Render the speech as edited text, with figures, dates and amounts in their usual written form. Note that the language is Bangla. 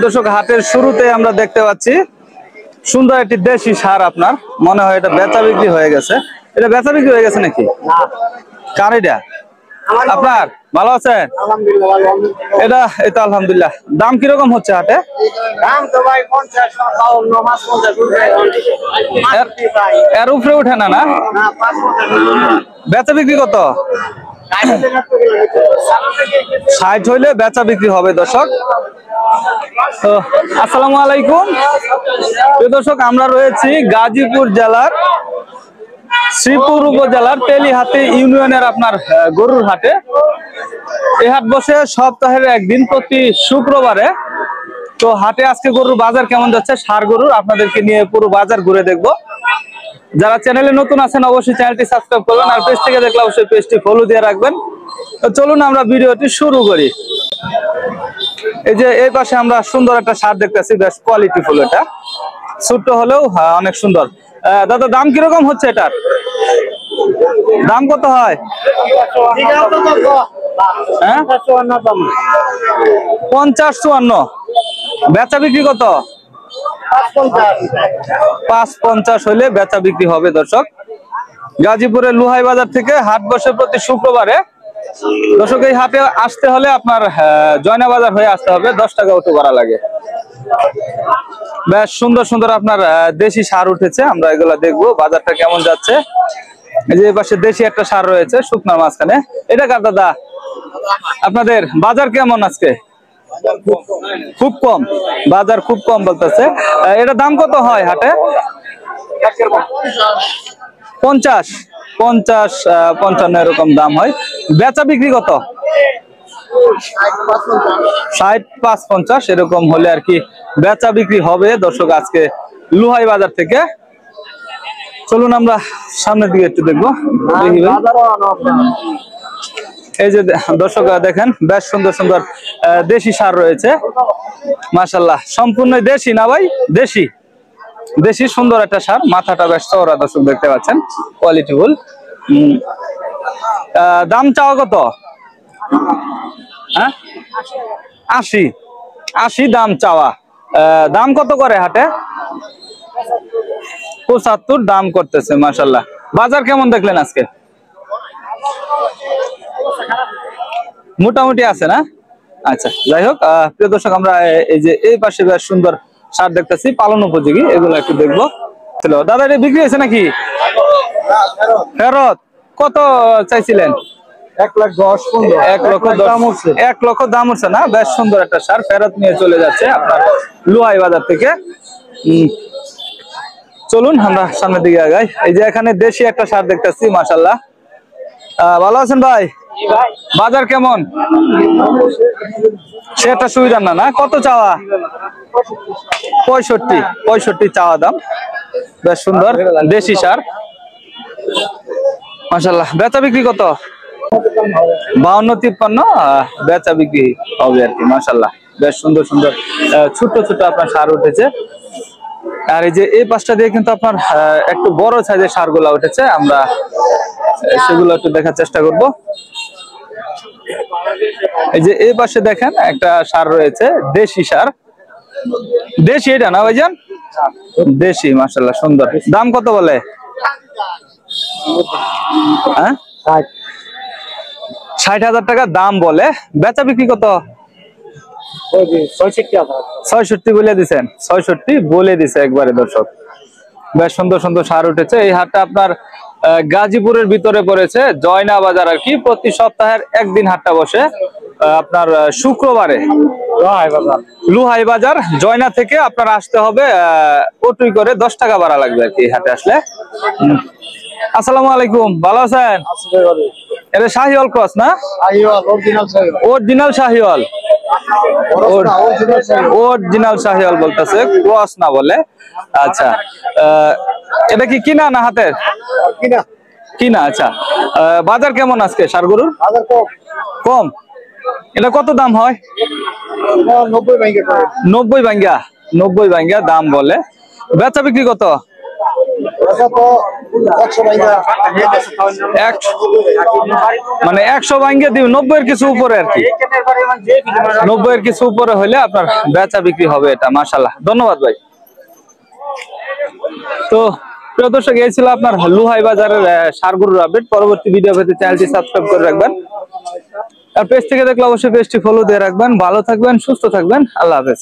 দর্শক, হাটের শুরুতে আমরা দেখতে পাচ্ছি সুন্দর একটি দেশি ষাঁড়। আপনার মনে হয় এটা বেচা বিক্রি হয়ে গেছে। এটা বেচা বিক্রি হয়ে গেছে নাকি? কার এটা? আপনার? ভালো আছেন? এটা এটা আলহামদুলিল্লাহ। দাম কিরকম হচ্ছে হাটে? দাম তো ভাই 50 এর উপরে উঠে না? না, বেচা বিক্রি কত? 60 হইলে বেচা বিক্রি হবে। দর্শক, তো আসসালামু আলাইকুম দর্শক, আমরা রয়েছি গাজীপুর জেলার শ্রীপুর উপজেলার তেলিহাতি ইউনিয়নের আপনার গরুর হাটে। এই হাট বসে সপ্তাহের একদিন, প্রতি শুক্রবারে। তো হাটে আজকে গরুর বাজার কেমন যাচ্ছে, ষাঁড় গরুর, আপনাদেরকে নিয়ে পুরো বাজার ঘুরে দেখবো। যারা চ্যানেলে নতুন আছেন অবশ্যই চ্যানেলটি সাবস্ক্রাইব করবেন, আর পেজ থেকে দেখলে অবশ্যই পেজটি ফলো দিয়ে রাখবেন। তো চলুন আমরা ভিডিওটি শুরু করি। এই যে এই পাশে আমরা সুন্দর একটা ষাঁড় দেখতেছি, বেশ কোয়ালিটি ফুল। এটা ছোট্ট হলেও অনেক সুন্দর। দাদা, দাম কিরকম হচ্ছে এটার? দাম কত হয়? 50-54। বেচা বিক্রি কত? 550 হইলে বেচা বিক্রি হবে। দর্শক, গাজীপুরের লুহাই বাজার থেকে হাট বসে প্রতি শুক্রবারে। দর্শক, এই হাটে আসতে হলে আপনার জয়না বাজার হয়ে আসতে হবে, 10 টাকা অটো ভাড়া লাগে। বেশ সুন্দর সুন্দর আপনার দেশি ষাঁড় উঠেছে, আমরা এগুলা দেখবো বাজারটা কেমন যাচ্ছে। এই যে পাশে দেশি একটা ষাঁড় রয়েছে শুকনার মাঝখানে। এটা কার দাদা? আপনাদের বাজার কেমন আজকে? খুব কম, বাজার খুব কম বলতেছে। এটা দাম কত হয় হাটে? 50-55 এরকম দাম হয়। বেচা বিক্রি কত? 60-55 এরকম হলে আর কি বেচা বিক্রি হবে। দর্শক, আজকে লুহাই বাজার থেকে। চলুন আমরা সামনের দিকে একটু দেখবো। এই যে দর্শক দেখেন, বেশ সুন্দর সুন্দর দেশি ষাঁড় রয়েছে, মাশাআল্লাহ। সম্পূর্ণ দেশি না ভাই? দেশি দেশি সুন্দর একটা ষাঁড়, মাথাটা বেশ চওড়া। দর্শক দেখতে পাচ্ছেন, কোয়ালিটি ফুল। দাম চাওয়া কত? 80 দাম চাওয়া। দাম কত করে হাটে? 75 দাম করতেছে, মাশাআল্লাহ। বাজার কেমন দেখলেন আজকে? মোটামুটি আছে না? আচ্ছা, যাই হোক, প্রিয় দর্শক, আমরা এই যে এই পাশে বেশ সুন্দর ষাঁড় দেখতেছি, পালন উপযোগী, এগুলো একটু দেখবো। দাদা, এটা বিক্রি হয়েছে নাকি? ফেরত? কত চাইছিলেন? 1,10,000 দাম উঠছে না? বেশ সুন্দর একটা ষাঁড় ফেরত নিয়ে চলে যাচ্ছে আপনার লুহাই বাজার থেকে। চলুন আমরা সামনের দিকে আগাই। এই যে এখানে দেশি একটা ষাঁড় দেখতেছি, মাশাআল্লাহ। ভালো আছেন ভাই? বাজার কেমন? সেটা সুবিধা না? না, কত চাওয়া? 65 চাওয়া দাম। বেশ সুন্দর দেশি ষাঁড়, মাশাআল্লাহ। বেচা বিক্রি কত? 52-53 বেচা বিক্রি হবে আর কি, মাশাআল্লাহ। বেশ সুন্দর সুন্দর ছোট ছোট আপনার ষাঁড় উঠেছে। আর এই যে এই পাশটা দিয়ে কিন্তু আপনার একটু বড় সাইজের ষাঁড় গুলা উঠেছে, আমরা সেগুলো একটু দেখার চেষ্টা করব। এই যে এই পাশে দেখেন একটা ষাঁড় রয়েছে, দেশি ষাঁড়। দেশি এটা না ভাইজান? দেশি, মাশাআল্লাহ, সুন্দর। দাম কত বলে? 60,000 টাকা দাম বলে। বেচা বিক্রি কত? 66 বলে দিচ্ছেন। 66 বলে দিছে একবারে। দর্শক, বেশ সুন্দর সুন্দর ষাঁড় উঠেছে। এই হাটটা আপনার গাজীপুরের ভিতরে পড়েছে, জয়না বাজার আর কি। প্রতি সপ্তাহের একদিন হাটটা বসে আপনার শুক্রবারে লুহাই বাজার। জয়না থেকে আপনার আসতে হবে অটোই করে, 10 টাকা ভাড়া লাগবে আর কি হাটে আসলে। আসসালামু আলাইকুম, ভালো আছেন? এটা শাহিওয়াল ক্রস না? অরিজিনাল শাহিওয়াল, অরিজিনাল শাহিওয়াল বলতেছে, ক্রস না বলে। আচ্ছা, এটা কি কিনা না হাতের? কিনা। আচ্ছা, বাজার কেমন আজকে ষাঁড় গরুর? কম। এটা কত দাম হয়? 90 ভাঙ্গা দাম বলে। বেচা বিক্রি কত? মানে 100 ভাঙ্গে দিব, 90 এর কিছু উপরে আর কি, 90 এর কিছু উপরে হলে আপনার বেচা বিক্রি হবে এটা। মাশাআল্লাহ, ধন্যবাদ ভাই। তো প্রিয় দর্শক, এই ছিল আপনার লুহাই বাজারের ষাঁড় গরুর আপডেট। পরবর্তী ভিডিও পেতে চ্যানেলটি সাবস্ক্রাইব করে রাখবেন, আর পেজ থেকে দেখলে অবশ্যই পেজটি ফলো দিয়ে রাখবেন। ভালো থাকবেন, সুস্থ থাকবেন, আল্লাহ হাফেজ।